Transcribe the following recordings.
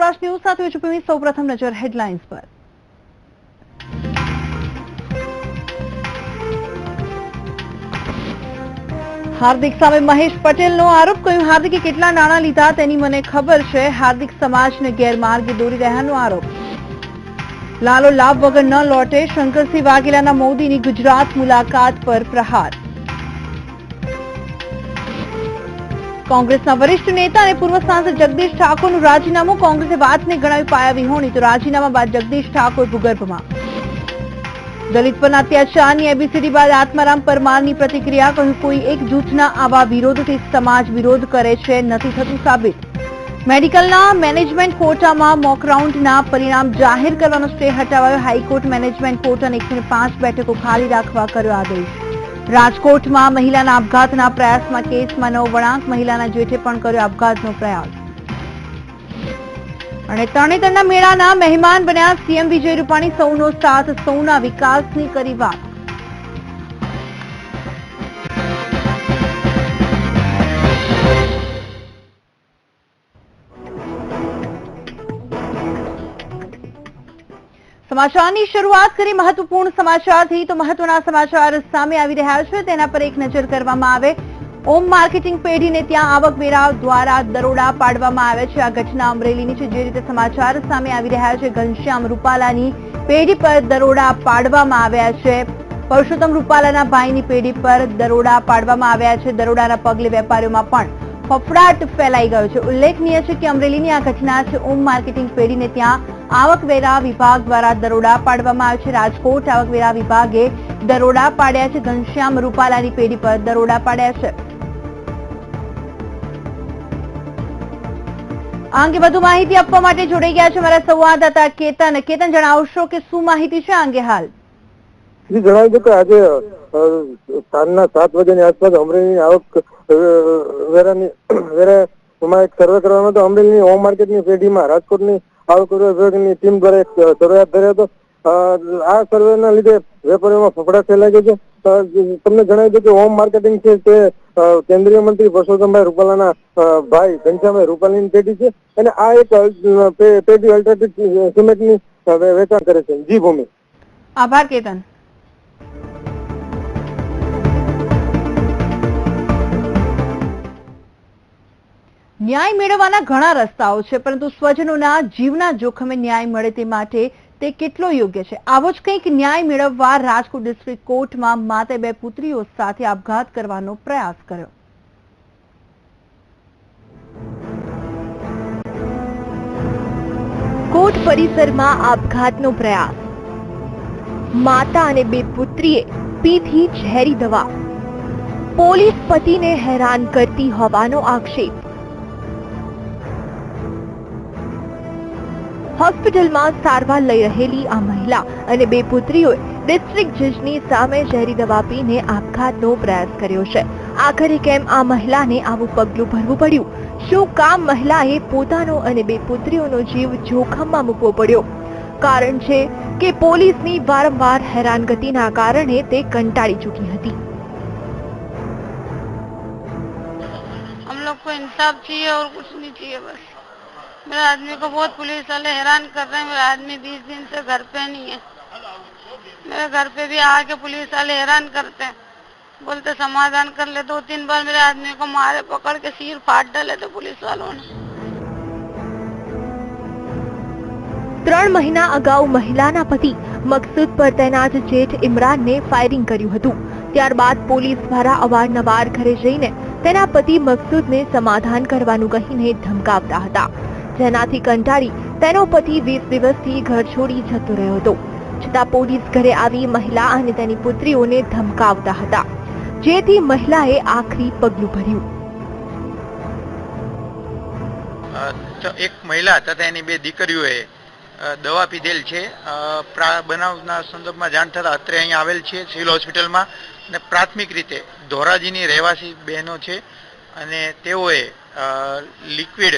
Saurashtra news સાથે છું સૌપ્રથમ નજર હેડલાઇન્સ પર। હાર્દિક સામે મહેશ પટેલનો આરોપ, કહ્યું હાર્દિકે કેટલા નાણાં લીધા તેની મને ખબર છે। હાર્દિક સમાજને ગેરમાર્ગે દોરી રહ્યાનો આરોપ। લાલો લાભ વગર ન લौटे, શંકરસિંહ વાઘેલાના મોદીની ગુજરાત મુલાકાત પર પ્રહાર। કોંગ્રેસના વરિષ્ઠ નેતા અને પૂર્વ સાંસદ જગદીશ ઠાકોરનું રાજીનામું, કોંગ્રેસે વાતને ગણાવી પાયા વિહોણી તો રાજીનામા બાદ જગદીશ ઠાકોર ભૂગર્ભમાં। દલિત પરના અત્યાચારની એબીસીડી બાદ આત્મારામ પરમારની પ્રતિક્રિયા, કહ્યું કોઈ એક જૂથના આવા વિરોધથી સમાજ વિરોધ કરે છે, નથી થતું સાબિત। મેડિકલના મેનેજમેન્ટ કોટામાં મોકરાઉન્ડના પરિણામ જાહેર કરવાનો સ્ટે હટાવાયો, હાઈકોર્ટ મેનેજમેન્ટ કોટાની 105 બેઠકો ખાલી રાખવા કર્યો આદેશ। રાજકોટમાં મહિલાના આપઘાતના પ્રયાસમાં કેસમાં નવો વળાંક, મહિલાના જેઠે પણ કર્યો આપઘાતનો પ્રયાસ। અને તરણેતરના મેળાના મહેમાન બન્યા સીએમ વિજય રૂપાણી, સૌનો સાથ સૌના વિકાસની કરી વાત। સમાચારની શરૂઆત કરી મહત્વપૂર્ણ સમાચારથી તો મહત્વના સમાચાર સામે આવી રહ્યા છે, તેના પર એક નજર કરવામાં આવે। ઓમ માર્કેટિંગ પેઢીને ત્યાં આવકવેરા દ્વારા દરોડા પાડવામાં આવ્યા છે। આ ઘટના અમરેલીની છે। જે રીતે સમાચાર સામે આવી રહ્યા છે, ઘનશ્યામ રૂપાલાની પેઢી પર દરોડા પાડવામાં આવ્યા છે। પરસોત્તમ રૂપાલાના ભાઈની પેઢી પર દરોડા પાડવામાં આવ્યા છે। દરોડાના પગલે વેપારીઓમાં પણ ફફડાટ ફેલાઈ ગયો છે। ઉલ્લેખનીય છે કે અમરેલીની આ ઘટના છે। ઓમ માર્કેટિંગ પેઢીને ત્યાં આવકવેરા વિભાગ દ્વારા દરોડા પાડવામાં આવ્યા છે। રાજકોટ આવકવેરા વિભાગે દરોડા પાડ્યા છે। ઘનશ્યામ રૂપાલાની પેઢી પર દરોડા પાડ્યા છે। આ અંગે વધુ માહિતી આપવા માટે જોડાઈ ગયા છે મારા સંવાદદાતા કેતન। કેતન, જણાવશો કે શું માહિતી છે આ અંગે હાલ? જણાવી દઉં કે આજે સાંજના 7 વાગ્યાની આસપાસ અમરેલીની આવક વેરામાં એક સર્વે કરવાનો હતો। અમરેલીની હોમ માર્કેટની પેઢીમાં રાજકોટની આવક વિભાગની ટીમ દ્વારા એક સર્વે હાથ ધર્યો હતો। આ સર્વેના લીધે વેપારીઓમાં ફફડાટ ફેલાઈ ગયો છે। તમને જણાવી દઉં કે હોમ માર્કેટિંગ છે તે કેન્દ્રીય મંત્રી પરસોત્તમભાઈ રૂપાલાના ભાઈ ઘનશ્યામભાઈ રૂપાલાની પેઢી છે અને આ એક પેઢી અલ્ટ્રાટેક સિમેન્ટની વેચાણ કરે છે। જી ભૂમિ, આભાર કેતન। ન્યાય મેળવવાના ઘણા રસ્તાઓ છે, પરંતુ સ્વજનોના જીવના જોખમે ન્યાય મળે તે માટે તે કેટલો યોગ્ય છે? આવો જ કંઈક ન્યાય મેળવવા રાજકોટ ડિસ્ટ્રિક્ટ કોર્ટમાં માતે 2 પુત્રીઓ સાથે આપઘાત કરવાનો પ્રયાસ કર્યો। કોર્ટ પરિસરમાં આપઘાતનો પ્રયાસ, માતા અને 2 પુત્રીએ પીધી ઝેરી દવા, પોલીસ પતિને હેરાન કરતી હોવાનો આક્ષેપ। હોસ્પિટલમાં સારવાર લઈ રહેલી આ મહિલા અને 2 પુત્રીઓએ ડિસ્ટ્રિક્ટ જજની સામે ઝેરી દવા પીને આપઘાતનો પ્રયાસ કર્યો છે। આખરે કેમ આ મહિલાને આવું પગલું ભરવું પડ્યું? શું કામ મહિલાએ પોતાનો અને 2 પુત્રીઓનો જીવ જોખમમાં મૂકવો પડ્યો? કારણ છે કે પોલીસની વારંવાર હેરાનગતિના કારણે તે કંટાળી ચૂકી હતી। हम लोग को इंसाफ चाहिए और कुछ नहीं चाहिए। बस मेरे आदमी को बहुत पुलिस वाले हैरान कर रहे हैं। मेरा आदमी 20 दिन से घर पे नहीं है। मेरे घर पे भी आके पुलिस वाले हैरान करते हैं, बोलते समाधान कर ले। 2-3 बार मेरे आदमी को मारे, पकड़ के सिर फाड़ डाले थे पुलिस वालों ने। 3 મહિના અગાઉ મહિલાના પતિ મકસૂદ પર તૈનાત જેઠ ઇમરાનને ફાયરિંગ કર્યું હતું। ત્યારબાદ પોલીસ દ્વારા અવારનવાર ઘરે જઈને તેના પતિ મકસૂદને સમાધાન કરવાનું કહીને ધમકાવતા હતા, જેનાથી કંટાળી તેનો પતિ 20 દિવસથી ઘર છોડી જતો રહ્યો હતો। છતાં પોલીસ ઘરે આવી મહિલા અને તેની પુત્રીઓને ધમકાવતા હતા, જેથી મહિલાએ આખરી પગલું ભર્યું। એક મહિલા તથા એની 2 દીકરીઓએ દવા પીધેલ છે। બનાવના સંદર્ભમાં જાણ થતા અત્રે અહીંયા આવેલ છે સિવિલ હોસ્પિટલમાં અને પ્રાથમિક રીતે ધોરાજીની રહેવાસી બહેનો છે અને તેઓએ લિક્વિડ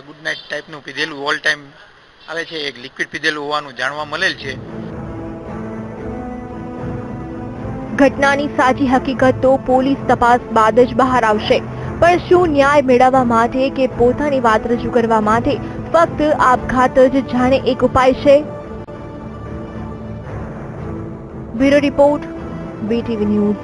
ગુડ નાઇટ ટાઈપનું પીધેલું, ઓલ ટાઈમ આવે છે, એક લિક્વિડ પીધેલું હોવાનું જાણવા મળેલ છે। ઘટનાની સાચી હકીકત તો પોલીસ તપાસ બાદ જ બહાર આવશે। પણ શું ન્યાય મેળવવા માટે કે પોતાની વાત રજૂ કરવા માટે ફક્ત આપઘાત જ જાણે એક ઉપાય છે? Bureau report, BTV news.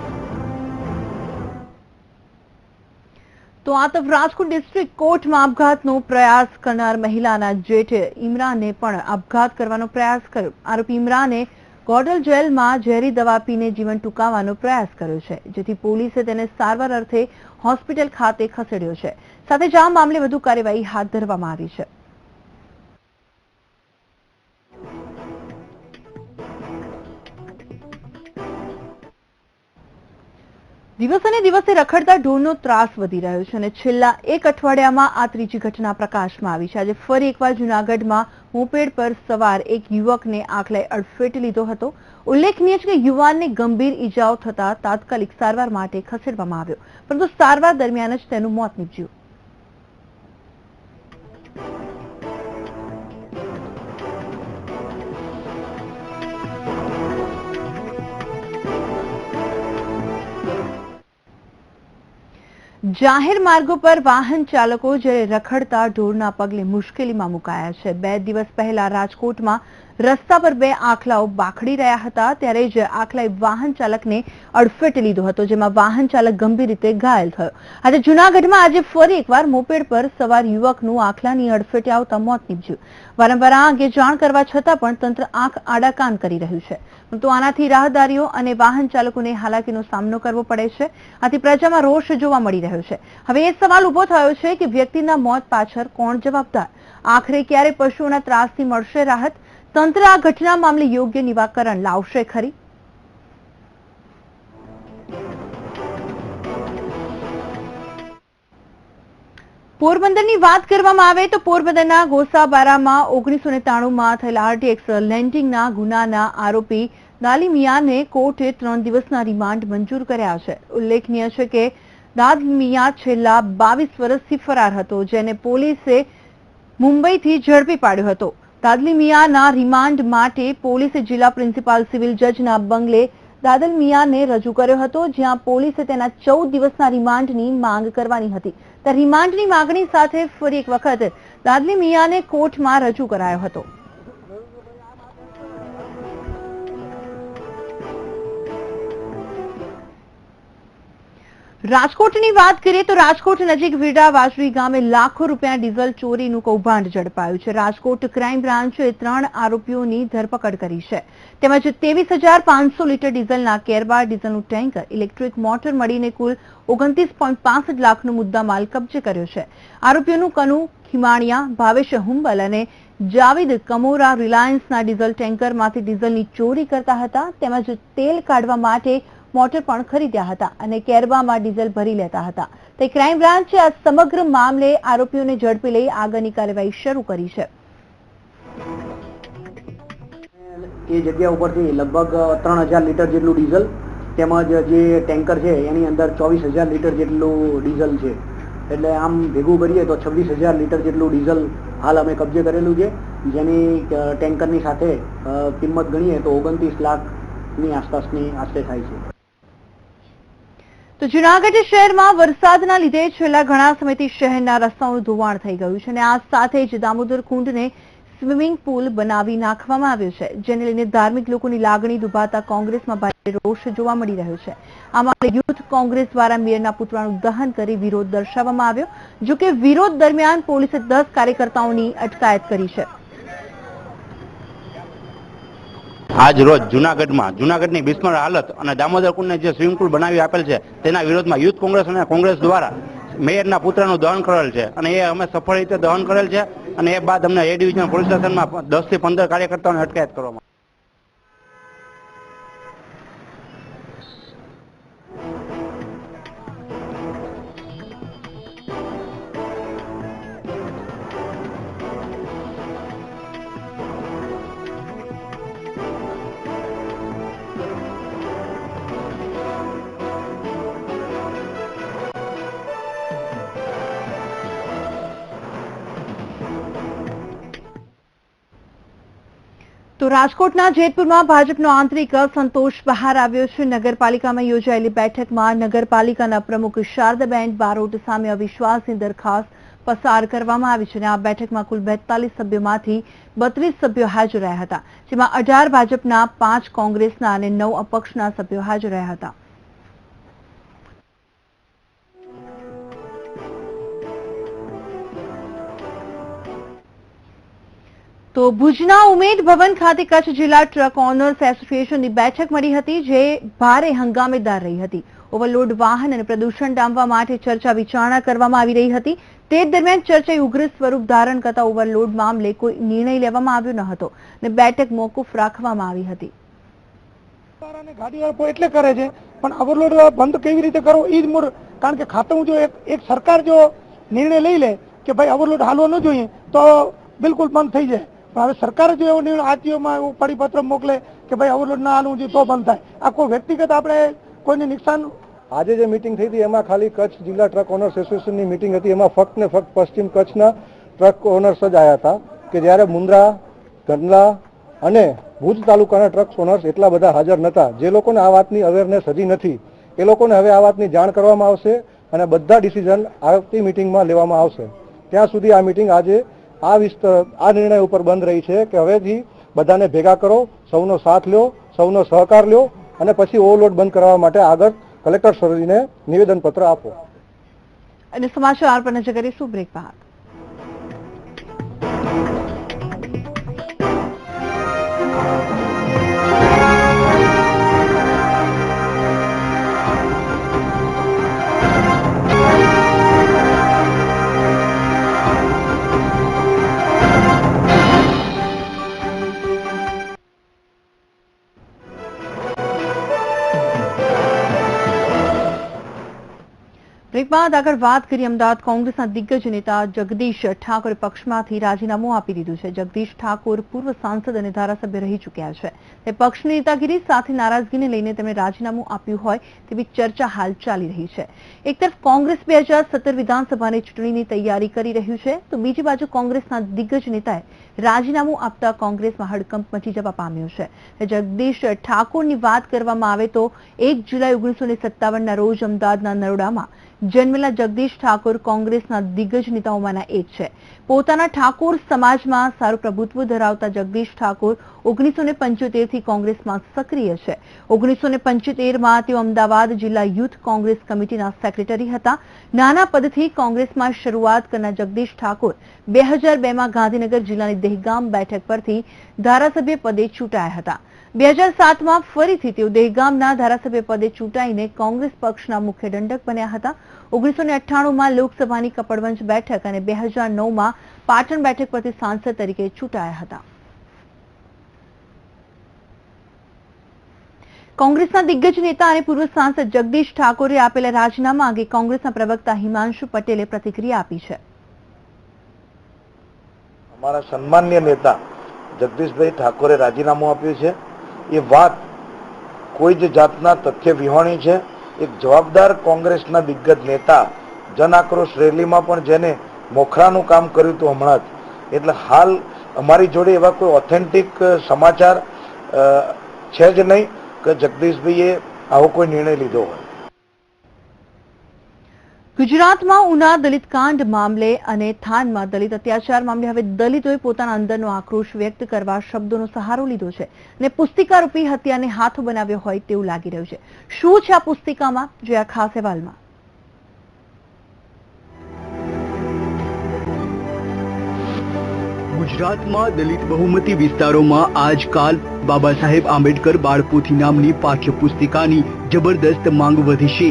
તો આ તરફ રાજકોટ ડિસ્ટ્રિક્ટ કોર્ટમાં આપઘાતનો પ્રયાસ કરનાર મહિલાના જેઠે ઇમરાનને પણ આપઘાત કરવાનો પ્રયાસ કર્યો. આરોપી ઇમરાને ગોંડલ જેલમાં ઝેરી દવા પીને જીવન ટૂંકાવવાનો પ્રયાસ કર્યો છે, જેથી પોલીસે તેને સારવાર અર્થે હોસ્પિટલ ખાતે ખસેડ્યો છે. સાથે જ આ મામલે વધુ કાર્યવાહી હાથ ધરવામાં આવી છે. દિવસે દિવસે રખડતા ઢોરનો ત્રાસ વધી રહ્યો છે અને છેલ્લા એક અઠવાડિયામાં આ ત્રીજી ઘટના પ્રકાશમાં આવી છે. આજે ફરી એકવાર જૂનાગઢમાં મોપેડ પર સવાર એક યુવકને આખલાએ અડફેટે લીધો હતો. ઉલ્લેખનીય છે કે યુવાનને ગંભીર ઈજાઓ થતા તાત્કાલિક સારવાર માટે ખસેડવામાં આવ્યો, પરંતુ સારવાર દરમિયાન જ તેનું મોત નીપજ્યું. જાહેર માર્ગો પર વાહન ચાલકો જ્યારે રખડતા ઢોરના પગલે મુશ્કેલીમાં મુકાયા છે. 2 દિવસ પહેલા રાજકોટમાં રસ્તા પર 2 આખલાઓ બાખડી રહ્યા હતા, ત્યારે જ આખલાએ વાહન ચાલકને અડફેટે લીધો હતો, જેમાં વાહન ચાલક ગંભીર રીતે ઘાયલ થયો. આજે જૂનાગઢમાં આજે ફરી એકવાર મોપેડ પર સવાર યુવકનું આખલાની અડફેટે આવતા મોત નીપજ્યું. વારંવાર આ અંગે જાણ કરવા છતાં પણ તંત્ર આંખ આડા કાન કરી રહ્યું છે, પરંતુ આનાથી રાહદારીઓ અને વાહન ચાલકોને હાલાકીનો સામનો કરવો પડે છે. આથી પ્રજામાં રોષ જોવા મળી રહ્યો છે. હવે એ સવાલ ઉભો થયો છે કે વ્યક્તિના મોત પાછળ કોણ જવાબદાર? આખરે ક્યારે પશુઓના ત્રાસથી મળશે રાહત? તંત્ર આ ઘટના મામલે યોગ્ય નિરાકરણ લાવશે ખરી? પોરબંદરની વાત કરવામાં આવે તો પોરબંદરના ગોસાબારામાં 1993માં થયેલા RTX લેન્ડિંગના ગુનાના આરોપી દાલીમિયાને કોર્ટે 3 દિવસના રિમાન્ડ મંજૂર કર્યા છે. ઉલ્લેખનીય છે કે દાલીમિયા છેલ્લા 22 વર્ષથી ફરાર હતો, જેને પોલીસે મુંબઈથી ઝડપી પાડ્યો હતો. દાદલીમિયાના રિમાન્ડ માટે પોલીસે જિલ્લા પ્રિન્સિપાલ સિવિલ જજના બંગલે દાદલમિયાને રજૂ કર્યો હતો, જ્યાં પોલીસે તેના 14 દિવસના રિમાન્ડની માંગ કરવાની હતી. તે રિમાન્ડની માંગણી સાથે ફરી એક વખત દાદલીમિયાને કોર્ટમાં રજૂ કરાયો હતો. રાજકોટની વાત કરીએ તો રાજકોટ નજીક વીરડા વાજરી ગામે લાખો રૂપિયા ડીઝલ ચોરીનું કૌભાંડ ઝડપાયું છે. રાજકોટ ક્રાઇમ બ્રાન્ચે 3 આરોપીઓની ધરપકડ કરી છે. તેમજ 23,500 લીટર ડીઝલના કેરબા ડીઝલનું ટેન્કર, ઇલેક્ટ્રિક મોટર મળીને કુલ 29.65 લાખનો મુદ્દામાલ કબજે કર્યો છે. આરોપીઓનું કનુ ખીમાણિયા, ભાવેશ હુંબલ અને જાવેદ કમોરા રિલાયન્સના ડીઝલ ટેન્કરમાંથી ડીઝલની ચોરી કરતા હતા, તેમજ તેલ કાઢવા માટે મોટર પણ ખરીદ્યા હતા અને કેરબામાં ડીઝલ ભરી લેતા હતા. તે ક્રાઇમ બ્રાન્ચે આ સમગ્ર મામલે આરોપીઓને ઝડપી લઈ આગળની કાર્યવાહી શરૂ કરી છે. એ જગ્યા ઉપરથી લગભગ 3,000 લીટર જેટલું ડીઝલ તેમજ જે ટેન્કર છે એની અંદર 24,000 લીટર જેટલું ડીઝલ છે. એટલે આમ ભેગું કરીએ તો 26,000 લીટર જેટલું ડીઝલ હાલ અમે કબજે કરેલું છે, જેની ટેન્કરની સાથે કિંમત ગણીએ તો 29 લાખની આસપાસની આશરે થાય છે. તો જૂનાગઢ શહેરમાં વરસાદના લીધે છેલ્લા ઘણા સમયથી શહેરના રસ્તાઓનું ધોવાણ થઈ ગયું છે અને આ સાથે જ દામોદર કુંડને સ્વિમિંગ પુલ બનાવી નાખવામાં આવ્યો છે, જેને લઈને ધાર્મિક લોકોની લાગણી દુભાતા કોંગ્રેસમાં ભારે રોષ જોવા મળી રહ્યો છે. આ મામલે યુથ કોંગ્રેસ દ્વારા મેયરના પુતળાનું દહન કરી વિરોધ દર્શાવવામાં આવ્યો. જોકે વિરોધ દરમિયાન પોલીસે 10 કાર્યકર્તાઓની અટકાયત કરી છે. આજ રોજ જૂનાગઢની બિસ્માર હાલત અને દામોદર કુંડને જે સ્વિમિંગ પુલ બનાવી આપેલ છે તેના વિરોધમાં યુથ કોંગ્રેસ અને કોંગ્રેસ દ્વારા મેયરના પુત્રનું દહન કરેલ છે અને એ અમે સફળ રીતે દહન કરેલ છે અને એ બાદ અમને એ ડિવિઝન પોલીસ સ્ટેશનમાં 10 થી 15 કાર્યકર્તાઓને અટકાયત કરવામાં. તો રાજકોટના જેતપુરમાં ભાજપનો આંતરિક સંતોષ બહાર આવ્યો છે. નગરપાલિકામાં યોજાયેલી બેઠકમાં નગરપાલિકાના પ્રમુખ શારદાબેન બારોટ સામે અવિશ્વાસની દરખાસ્ત પસાર કરવામાં આવી છે અને આ બેઠકમાં કુલ 42 સભ્યોમાંથી 32 સભ્યો હાજર રહ્યા હતા, જેમાં 18 ભાજપના, 5 કોંગ્રેસના અને 9 અપક્ષના સભ્યો હાજર રહ્યા હતા. તો ભુજના ઉમેદ ભવન ખાતે કચ્છ જિલ્લા ટ્રક ઓનર્સ એસોસિએશનની બેઠક મળી હતી, જે ભારે હંગામેદાર રહી હતી. ઓવરલોડ વાહન અને પ્રદૂષણ ડામવા માટે ચર્ચા વિચારણા કરવામાં આવી રહી હતી. તે દરમિયાન ચર્ચાએ ઉગ્ર સ્વરૂપ ધારણ કરતા ઓવરલોડ મામલે કોઈ નિર્ણય લેવામાં આવ્યો ન હતો અને બેઠક મોકૂફ રાખવામાં આવી હતી. ગાડીવાળા એટલે કરે છે, પણ ઓવરલોડ બંધ કેવી રીતે કરવો એ જ કારણ કે ખાતું જો એક સરકાર જો નિર્ણય લઈ લે કે ભાઈ ઓવરલોડ હાલવો ન જોઈએ તો બિલકુલ બંધ થઈ જાય. પણ હવે સરકારે જો એવો નિર્ણય આરટીઓમાં એવું પરિપત્ર મોકલે કે ભાઈ ઓવરલોડ ના હાલવું જોઈએ તો બંધ થાય. આ કોઈ વ્યક્તિગત આપણે કોઈને નુકસાન. આજે જે મીટિંગ થઈ હતી એમાં ખાલી કચ્છ જિલ્લા ટ્રક ઓનર્સ એસોસિએશનની મીટિંગ હતી. એમાં ફક્ત ને ફક્ત પશ્ચિમ કચ્છના ટ્રક ઓનર્સ જ આવ્યા હતા, કે જ્યારે મુન્દ્રા, કંડલા અને ભુજ તાલુકાના ટ્રક ઓનર્સ એટલા બધા હાજર નહોતા. જે લોકોને આ વાતની અવેરનેસ હજી નથી એ લોકોને હવે આ વાતની જાણ કરવામાં આવશે અને બધા ડિસિઝન આવતી મીટિંગમાં લેવામાં આવશે. ત્યાં સુધી આ મીટિંગ આજે આ નિર્ણય ઉપર બંધ રહી છે કે હવેથી બધાને ભેગા કરો, સૌનો સાથ લ્યો, સૌનો સહકાર લ્યો અને પછી ઓવરલોડ બંધ કરવા માટે આગળ કલેક્ટર શ્રીને નિવેદનપત્ર આપો. અને સમાચાર પર નજર કરીશું બ્રેક બાદ. બ્રેક બાદ આગળ વાત કરીએ. અમદાવાદ કોંગ્રેસના દિગ્ગજ નેતા જગદીશ ઠાકોરે પક્ષમાંથી રાજીનામું આપી દીધું છે. જગદીશ ઠાકોર પૂર્વ સાંસદ અને ધારાસભ્ય રહી ચૂક્યા છે. તે પક્ષની નેતાગીરી સાથે નારાજગીને લઈને તેમણે રાજીનામું આપ્યું હોય તેવી ચર્ચા હાલ ચાલી રહી છે. એક તરફ કોંગ્રેસ 2017 વિધાનસભાની ચૂંટણીની તૈયારી કરી રહ્યું છે, તો બીજી બાજુ કોંગ્રેસના દિગ્ગજ નેતાએ રાજીનામું આપતા કોંગ્રેસમાં હડકંપ મચી જવા પામ્યો છે. જગદીશ ઠાકોરની વાત કરવામાં આવે તો 1 જુલાઈ 1957ના રોજ અમદાવાદના નરોડામાં જન્મેલા જગદીશ ઠાકોર કોંગ્રેસના દિગ્ગજ નેતાઓમાંના એક છે. પોતાના ઠાકોર સમાજમાં સારું પ્રભુત્વ ધરાવતા જગદીશ ઠાકોર 1975 થી કોંગ્રેસમાં સક્રિય છે. 1975માં તેઓ અમદાવાદ જિલ્લા યુથ કોંગ્રેસ કમિટીના સેક્રેટરી હતા. નાના પદથી કોંગ્રેસમાં શરૂઆત કરનાર જગદીશ ઠાકોર 2002માં ગાંધીનગર જિલ્લાની દહેગામ બેઠક પરથી ધારાસભ્ય પદે ચૂંટાયા હતા. 2007માં ફરીથી તેઓ દહેગામના ધારાસભ્ય પદે ચૂંટાઈને કોંગ્રેસ પક્ષના મુખ્ય દંડક બન્યા હતા. 1998માં લોકસભાની કપડવંજ બેઠક અને 2009માં પાટણ બેઠક પરથી સાંસદ તરીકે ચૂંટાયા હતા. કોંગ્રેસના દિગ્ગજ નેતા અને પૂર્વ સાંસદ જગદીશ ઠાકોરે આપેલા રાજીનામા અંગે કોંગ્રેસના પ્રવક્તા હિમાંશુ પટેલે પ્રતિક્રિયા આપી છે. અમારા સન્માનીય નેતા જગદીશભાઈ ઠાકોરે રાજીનામું આપ્યું છે. એ વાત કોઈ જ જાતના તથ્ય વિહોણી છે. એક જવાબદાર કોંગ્રેસના દિગ્ગજ નેતા જન આક્રોશ રેલીમાં પણ જેને મોખરાનું કામ કર્યું હતું હમણાં જ, એટલે હાલ અમારી જોડે એવા કોઈ ઓથેન્ટિક સમાચાર છે જ નહીં કે જગદીશભાઈએ આવો કોઈ નિર્ણય લીધો હોય. ગુજરાતમાં ઉના દલિત કાંડ મામલે અને થાનમાં દલિત અત્યાચાર મામલે હવે દલિતોએ પોતાના અંદરનો આક્રોશ વ્યક્ત કરવા શબ્દોનો સહારો લીધો છે અને પુસ્તિકા રૂપી હત્યાને હાથો બનાવ્યો હોય તેવું લાગી રહ્યું છે. શું છે આ પુસ્તિકામાં, જે આ ખાસ અહેવાલમાં. ગુજરાતમાં દલિત બહુમતી વિસ્તારોમાં આજકાલ બાબા સાહેબ આંબેડકર બાળપોથી નામની પાઠ્યપુસ્તિકાની જબરદસ્ત માંગ વધી છે.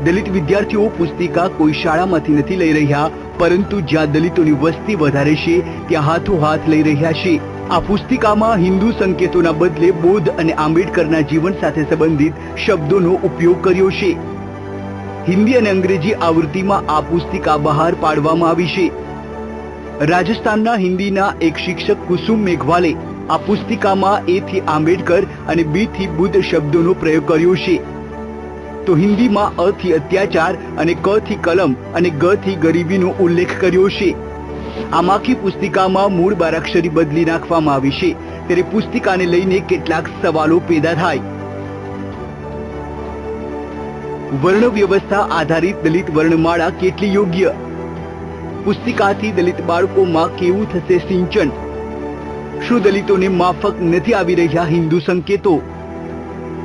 દલિત વિદ્યાર્થીઓ પુસ્તિકા કોઈ શાળામાંથી નથી લઈ રહ્યા, પરંતુ જ્યાં દલિતોની વસ્તી વધારે છે ત્યાં હાથોહાથ લઈ રહ્યા છે. આ પુસ્તિકામાં હિન્દુ સંકેતોના બદલે બૌદ્ધ અને આંબેડકરના જીવન સાથે સંબંધિત શબ્દોનો ઉપયોગ કર્યો છે. હિન્દી અને અંગ્રેજી આવૃત્તિમાં આ પુસ્તિકા બહાર પાડવામાં આવી છે. રાજસ્થાનના હિન્દીના એક શિક્ષક કુસુમ મેઘવાલે આ પુસ્તિકામાં એ થી આંબેડકર અને બી થી બુદ્ધ શબ્દોનો પ્રયોગ કર્યો છે. તો હિન્દીમાં અ થી અત્યાચાર અને ક થી કલમ અને ગ થી ગરીબીનો ઉલ્લેખ કર્યો છે. આમ આખી પુસ્તિકામાં મૂળ બારાક્ષરી બદલી નાખવામાં આવી છે, ત્યારે પુસ્તિકાને લઈને કેટલાક સવાલો પેદા થાય. વર્ણ વ્યવસ્થા આધારિત દલિત વર્ણમાળા કેટલી યોગ્ય? પુસ્તિકાથી દલિત બાળકોમાં કેવું થશે સિંચન? શું દલિતોને માફક નથી આવી રહ્યા હિન્દુ સંકેતો?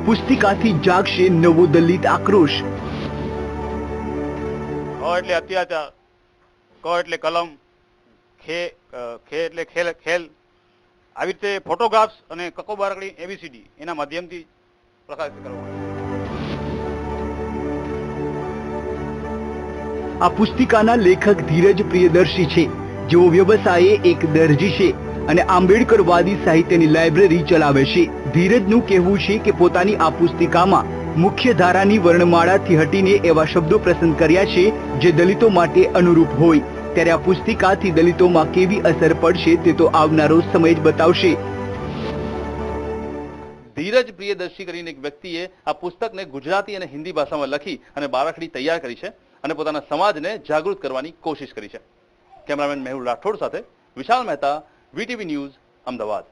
પુસ્તિકાથી જાગશે નવો દલિત આક્રોશ. એટલે અત્યાચાર, ક એટલે કલમ, ખે એટલે ખેલ, આવી રીતે ફોટોગ્રાફ્સ અને કકો બારકડી ABCD એના માધ્યમથી પ્રકાશિત કરવામાં આ પુસ્તિકાના લેખક ધીરજ પ્રિયદર્શી છે, જેઓ વ્યવસાયે એક દરજી છે અને આંબેડકરવાદી સાહિત્યની લાઇબ્રેરી ચલાવે છે. ધીરજનું કહેવું છે કે પોતાની આ પુસ્તિકામાં મુખ્ય ધારાની વર્ણમાળાથી હટીને એવા શબ્દો પસંદ કર્યા છે જે દલિતો માટે અનુરૂપ હોય. ત્યારે આ પુસ્તિકાથી દલિતોમાં કેવી અસર પડશે તે તો આવનારો સમય જ બતાવશે. ધીરજ પ્રિયદર્શી કરીને એક વ્યક્તિએ આ પુસ્તકને ગુજરાતી અને હિન્દી ભાષામાં લખી અને બારાખડી તૈયાર કરી છે અને પોતાના સમાજને જાગૃત કરવાની કોશિશ કરી છે. કેમેરામેન મેહુલ રાઠોડ સાથે વિશાલ મહેતા, VTV ન્યૂઝ, અમદાવાદ.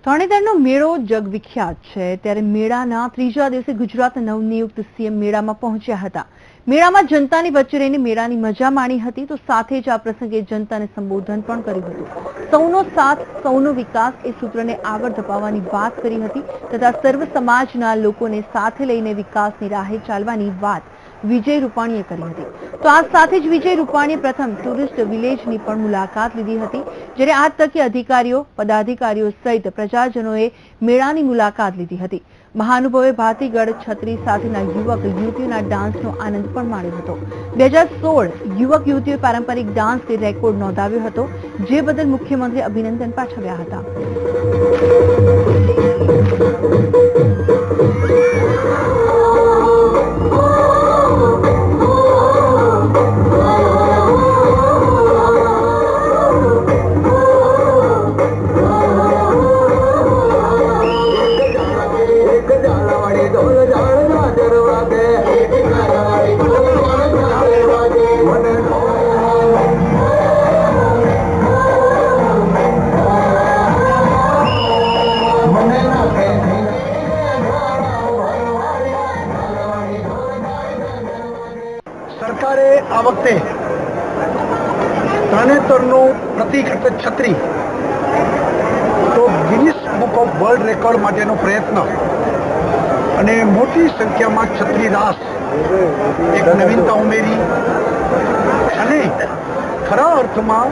તરણેતરનો મેળો જગવિખ્યાત છે, ત્યારે મેળાના ત્રીજા દિવસે ગુજરાત નવનિયુક્ત CM મેળામાં પહોંચ્યા હતા. મેળામાં જનતાની વચ્ચે રહીને મેળાની મજા માણી હતી, તો સાથે જ આ પ્રસંગે જનતાને સંબોધન પણ કર્યું હતું. સૌનો સાથ, સૌનો વિકાસ એ સૂત્રને આગળ ધપાવવાની વાત કરી હતી તથા સર્વ સમાજના લોકોને સાથે લઈને વિકાસની રાહે ચાલવાની વાત વિજય રૂપાણીએ કરી હતી. તો આ સાથે જ વિજય રૂપાણીએ પ્રથમ ટુરિસ્ટ વિલેજની પણ મુલાકાત લીધી હતી, જ્યારે આ તકે અધિકારીઓ, પદાધિકારીઓ સહિત પ્રજાજનોએ મેળાની મુલાકાત લીધી હતી. મહાનુભાવે ભાતીગઢ છત્રી સાથેના યુવક યુવતીઓના ડાન્સનો આનંદ પણ માણ્યો હતો. 2016 યુવક યુવતીઓએ પારંપરિક ડાન્સથી રેકોર્ડ નોંધાવ્યો હતો, જે બદલ મુખ્યમંત્રીએ અભિનંદન પાઠવ્યા હતા. સરકારે આ વખતે તરણેતરનું પ્રતીક એટલે છત્રી તો Guinness book of world record માટેનો પ્રયત્ન અને મોટી સંખ્યામાં છત્રી રાસ એક નવીનતા ઉમેરી અને ખરા અર્થમાં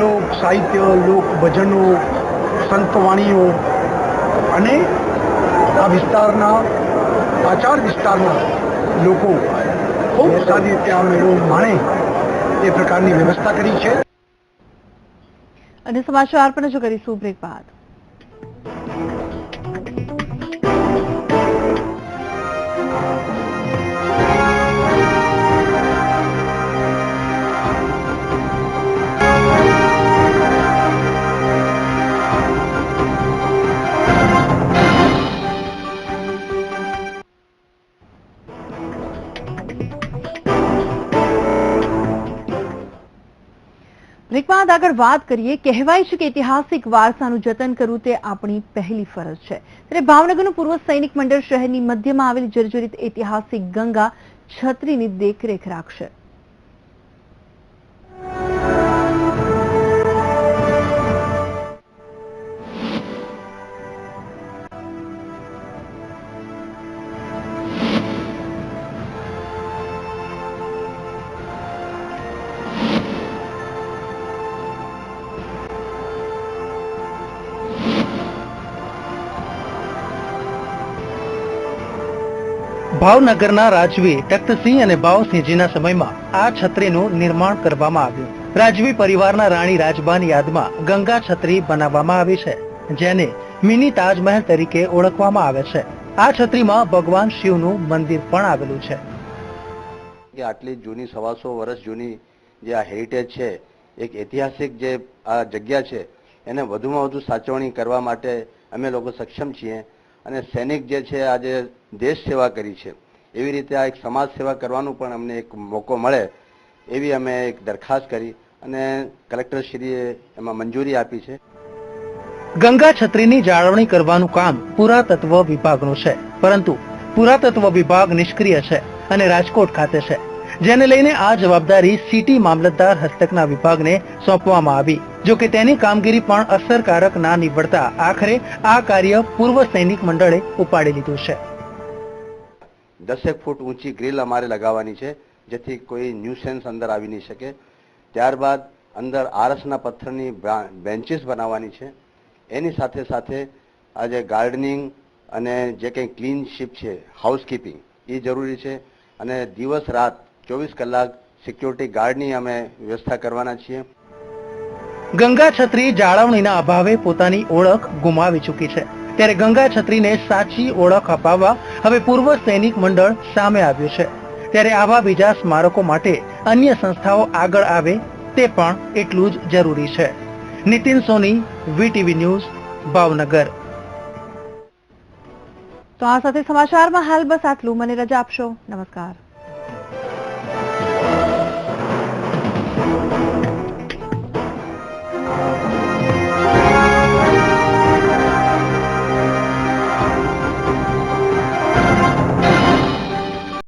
લોક સાહિત્ય, લોક ભજનો, સંતવાણીઓ અને આ વિસ્તારના, આચાર વિસ્તારના લોકો ખૂબ સારી રીતે આ મેળો માણે એ પ્રકારની વ્યવસ્થા કરી છે. અને સમાચાર પણ રજૂ કરીશું બ્રેક બાદ. બ્રેક બાદ આગળ વાત કરીએ. કહેવાય છે કે ઐતિહાસિક વારસાનું જતન કરવું તે આપણી પહેલી ફરજ છે. ત્યારે ભાવનગરનું પૂર્વ સૈનિક મંડળ શહેરની મધ્યમાં આવેલી જર્જરિત ઐતિહાસિક ગંગા છત્રીની દેખરેખ રાખશે. ભાવનગરના રાજવી તખ્તસિંહ અને ભાવસિંહજીના સમયમાં આ છત્રીનું નિર્માણ કરવામાં આવ્યું. રાજવી પરિવારના રાણી રાજબાની યાદમાં ગંગા છત્રી બનાવવામાં આવી છે, જેને મિની તાજમહેલ તરીકે ઓળખવામાં આવે છે. આ છત્રીમાં ભગવાન શિવનું મંદિર પણ આવેલું છે. આટલી જૂની 125 વર્ષ જૂની જે આ હેરિટેજ છે, એક ઐતિહાસિક જે આ જગ્યા છે, એને વધુમાં વધુ સાચવણી કરવા માટે અમે લોકો સક્ષમ છીએ. અને સૈનિક જે છે આજે દેશ સેવા કરી છે, એવી રીતે આ એક સમાજ સેવા કરવાનું પણ અમને એક મોકો મળે એવી અમે એક દરખાસ્ત કરી અને કલેક્ટરશ્રીએ એમાં મંજૂરી આપી છે. ગંગા છત્રીની જાળવણી કરવાનું કામ પુરાતત્વ વિભાગનું છે, પરંતુ પુરાતત્વ વિભાગ નિષ્ક્રિય છે અને રાજકોટ ખાતે છે, જેને લઈને આ જવાબદારી સિટી મામલતદાર હસ્તકના વિભાગને સોંપવામાં આવી. જો કે તેની કામગીરી પણ અસરકારક ના નીવડતા આખરે આ કાર્ય પૂર્વ સૈનિક મંડળે ઉપાડી લીધું છે. 10 ફૂટ ઊંચી ગ્રીલ અમારે લગાવવાની છે, જેથી કોઈ ન્યુસેન્સ અંદર આવી નહીં શકે. ત્યારબાદ અંદર આરસના પથ્થરની બેન્ચીસ બનાવવાની છે. એની સાથે સાથે આજે ગાર્ડનિંગ અને જે કંઈ ક્લીનશીપ છે, હાઉસકીપિંગ એ જરૂરી છે. અને દિવસ રાત 24 કલાક સિક્યોરિટી ગાર્ડની અમે વ્યવસ્થા કરવાના છીએ. ગંગા છત્રી જાળવણીના અભાવે પોતાની ઓળખ ગુમાવી ચૂકી છે, ત્યારે ગંગા છત્રીને સાચી ઓળખ અપાવવા હવે પૂર્વ સૈનિક મંડળ સામે આવ્યું છે. ત્યારે આવા બીજા સ્મારકો માટે અન્ય સંસ્થાઓ આગળ આવે તે પણ એટલું જ જરૂરી છે. નીતિન સોની, વીટીવી ન્યૂઝ, ભાવનગર. તો આ સાથે સમાચારમાં હાલ બસ આટલું. મને રજા આપશો. નમસ્કાર.